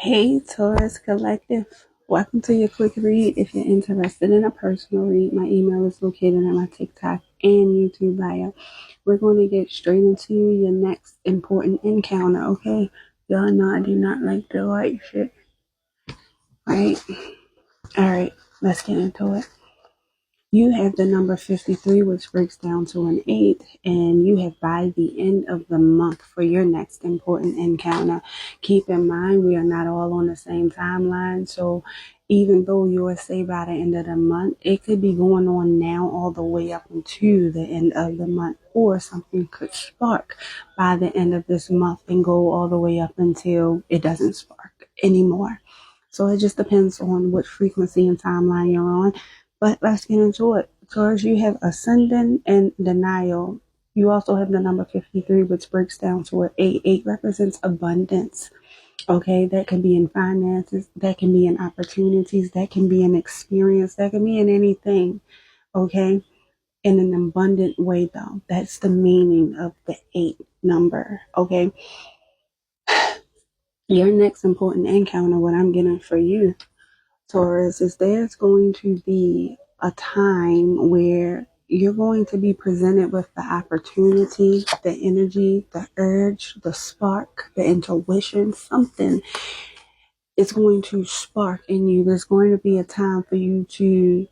Hey, Taurus Collective. Welcome to your quick read. If you're interested in a personal read, my email is located in my TikTok and YouTube bio. We're going to get straight into your next important encounter, okay? Y'all know I do not like the light shit, right? Alright, let's get into it. You have the number 53, which breaks down to an 8, and you have by the end of the month for your next important encounter. Keep in mind, we are not all on the same timeline, so even though yours say by the end of the month, it could be going on now all the way up until the end of the month, or something could spark by the end of this month and go all the way up until it doesn't spark anymore. So it just depends on what frequency and timeline you're on. But let's get into it. Taurus, you have ascendant and denial. You also have the number 53, which breaks down to an 8. 8 represents abundance. Okay, that can be in finances, that can be in opportunities, that can be in experience, that can be in anything. Okay, in an abundant way, though. That's the meaning of the 8 number. Okay, your next important encounter, what I'm getting for you, Taurus, is there's going to be a time where you're going to be presented with the opportunity, the energy, the urge, the spark, the intuition, something is going to spark in you. There's going to be a time for you to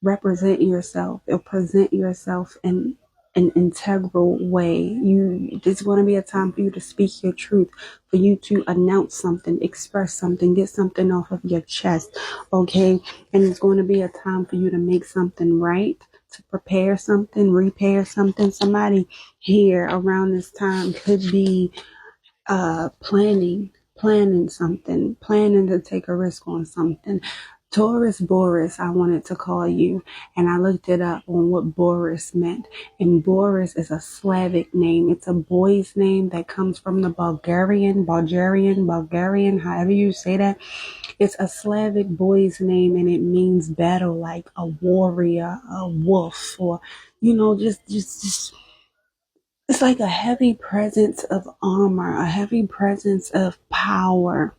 represent yourself or present yourself in an integral way. There's going to be a time for you to speak your truth, for you to announce something, express something, get something off of your chest. Okay. And it's going to be a time for you to make something right, to prepare something, repair something. Somebody here around this time could be planning something, planning to take a risk on something. Taurus Boris, I wanted to call you, and I looked it up on what Boris meant. And Boris is a Slavic name. It's a boy's name that comes from the Bulgarian, however you say that. It's a Slavic boy's name, and it means battle, like a warrior, a wolf, or just it's like a heavy presence of armor, a heavy presence of power.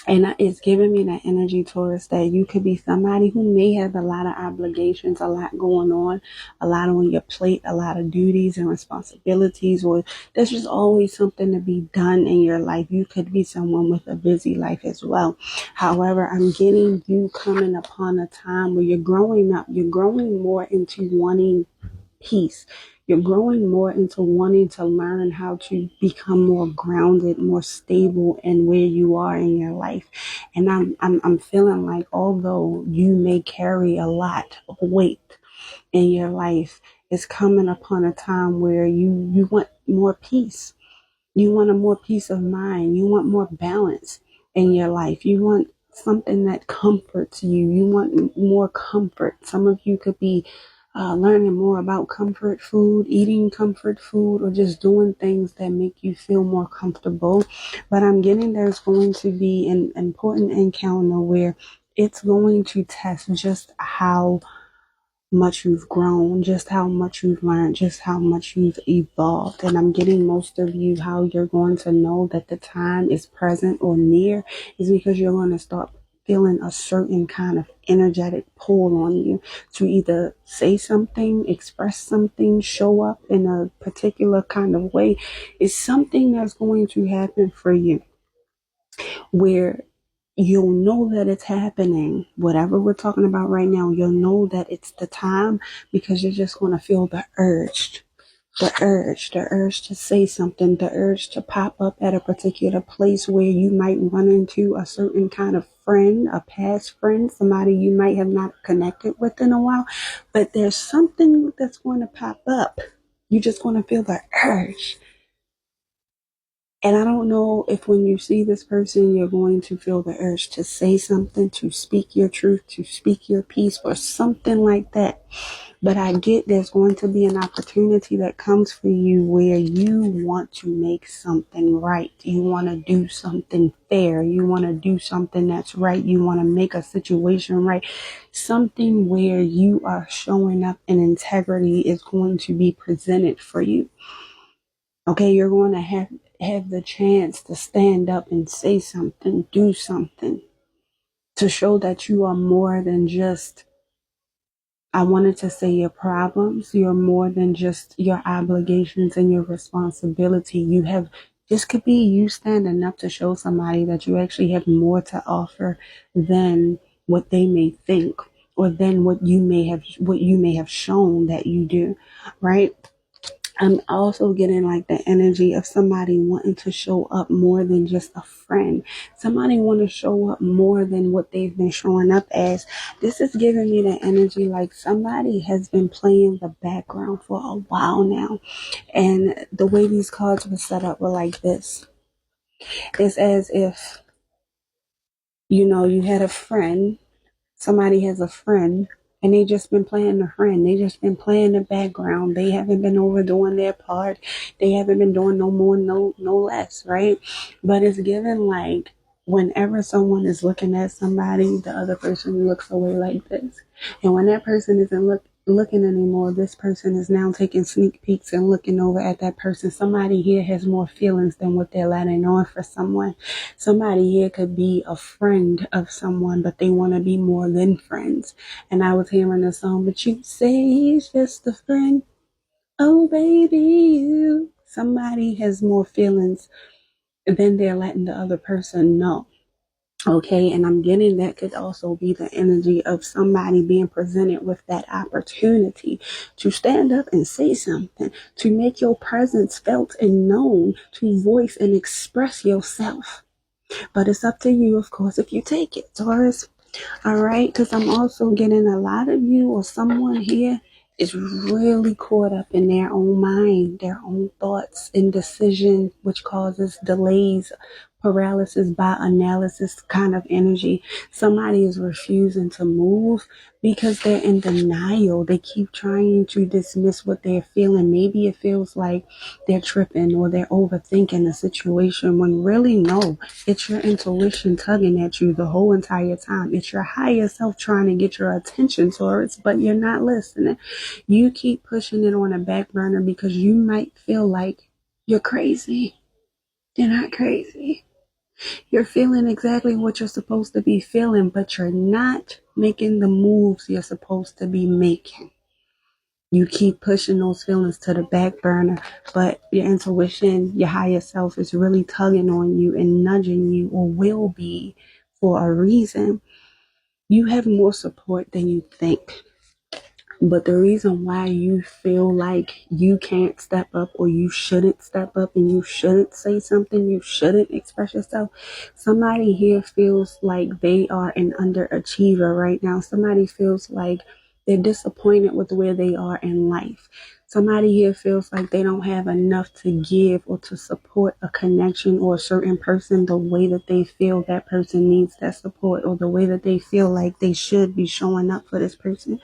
And it's giving me that energy, Taurus, that you could be somebody who may have a lot of obligations, a lot going on, a lot on your plate, a lot of duties and responsibilities, or there's just always something to be done in your life. You could be someone with a busy life as well. However, I'm getting you coming upon a time where you're growing up, you're growing more into wanting peace. You're growing more into wanting to learn how to become more grounded, more stable in where you are in your life. And I'm feeling like although you may carry a lot of weight in your life, it's coming upon a time where you want more peace. You want a more peace of mind. You want more balance in your life. You want something that comforts you. You want more comfort. Some of you could be learning more about comfort food, eating comfort food, or just doing things that make you feel more comfortable. But I'm getting there's going to be an important encounter where it's going to test just how much you've grown, just how much you've learned, just how much you've evolved. And I'm getting most of you how you're going to know that the time is present or near is because you're going to start feeling a certain kind of energetic pull on you to either say something, express something, show up in a particular kind of way. It's something that's going to happen for you where you'll know that it's happening. Whatever we're talking about right now, you'll know that it's the time because you're just going to feel the urge to say something, the urge to pop up at a particular place where you might run into a certain kind of friend, a past friend, somebody you might have not connected with in a while, but there's something that's going to pop up. You're just going to feel the urge. And I don't know if when you see this person, you're going to feel the urge to say something, to speak your truth, to speak your piece, or something like that. But I get there's going to be an opportunity that comes for you where you want to make something right. You want to do something fair. You want to do something that's right. You want to make a situation right. Something where you are showing up and integrity is going to be presented for you. Okay, you're going to have the chance to stand up and say something, do something, to show that you are more than just, I wanted to say, your problems. You're more than just your obligations and your responsibility. You have, this could be you standing up to show somebody that you actually have more to offer than what they may think, or than what you may have shown that you do, right? I'm also getting like the energy of somebody wanting to show up more than just a friend. Somebody want to show up more than what they've been showing up as. This is giving me the energy like somebody has been playing the background for a while now. And the way these cards were set up were like this. It's as if, you had a friend. Somebody has a friend, and they just been playing the friend. They just been playing the background. They haven't been overdoing their part. They haven't been doing no more, no less, right? But it's given like whenever someone is looking at somebody, the other person looks away like this. And when that person isn't looking anymore, this person is now taking sneak peeks and looking over at that person. Somebody here has more feelings than what they're letting on for someone. Somebody here could be a friend of someone, but they want to be more than friends. And I was hearing the song, but you say he's just a friend. Oh, baby, you. Somebody has more feelings than they're letting the other person know. Okay, and I'm getting that could also be the energy of somebody being presented with that opportunity to stand up and say something, to make your presence felt and known, to voice and express yourself. But it's up to you, of course, if you take it, Taurus. All right, because I'm also getting a lot of you or someone here is really caught up in their own mind, their own thoughts, indecision, which causes delays, paralysis by analysis kind of energy. Somebody is refusing to move because they're in denial. They keep trying to dismiss what they're feeling. Maybe it feels like they're tripping or they're overthinking the situation, when really, no, it's your intuition tugging at you the whole entire time. It's your higher self trying to get your attention, Taurus, but you're not listening. You keep pushing it on a back burner because you might feel like you're crazy. You're not crazy. You're feeling exactly what you're supposed to be feeling, but you're not making the moves you're supposed to be making. You keep pushing those feelings to the back burner, but your intuition, your higher self is really tugging on you and nudging you, or will be for a reason. You have more support than you think. But the reason why you feel like you can't step up, or you shouldn't step up, and you shouldn't say something, you shouldn't express yourself, somebody here feels like they are an underachiever right now. Somebody feels like they're disappointed with where they are in life. Somebody here feels like they don't have enough to give or to support a connection or a certain person the way that they feel that person needs that support, or the way that they feel like they should be showing up for this person.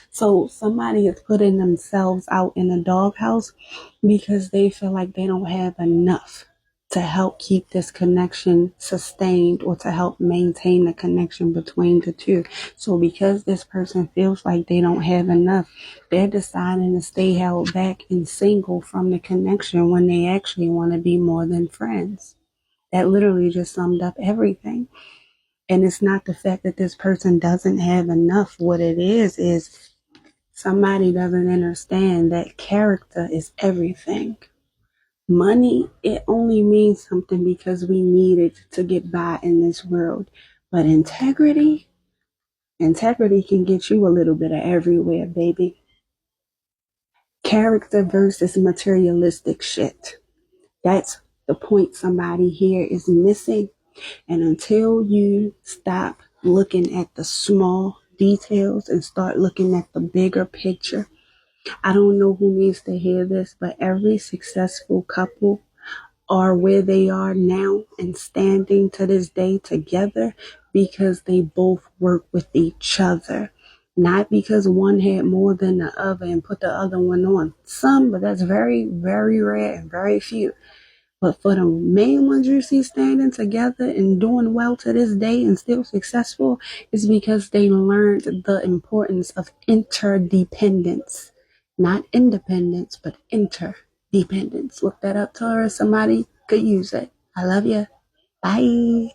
So somebody is putting themselves out in the doghouse because they feel like they don't have enough to help keep this connection sustained, or to help maintain the connection between the two. So because this person feels like they don't have enough, they're deciding to stay held back and single from the connection, when they actually want to be more than friends. That literally just summed up everything. And it's not the fact that this person doesn't have enough. What it is somebody doesn't understand that character is everything. Money, it only means something because we need it to get by in this world. But integrity can get you a little bit of everywhere, baby. Character versus materialistic shit. That's the point somebody here is missing. And until you stop looking at the small details and start looking at the bigger picture, I don't know who needs to hear this, but every successful couple are where they are now and standing to this day together because they both work with each other. Not because one had more than the other and put the other one on. Some, but that's very, very rare and very few. But for the main ones you see standing together and doing well to this day and still successful, is because they learned the importance of interdependence. Not independence, but interdependence. Look that up, Taurus, somebody. could use it. I love you. Bye.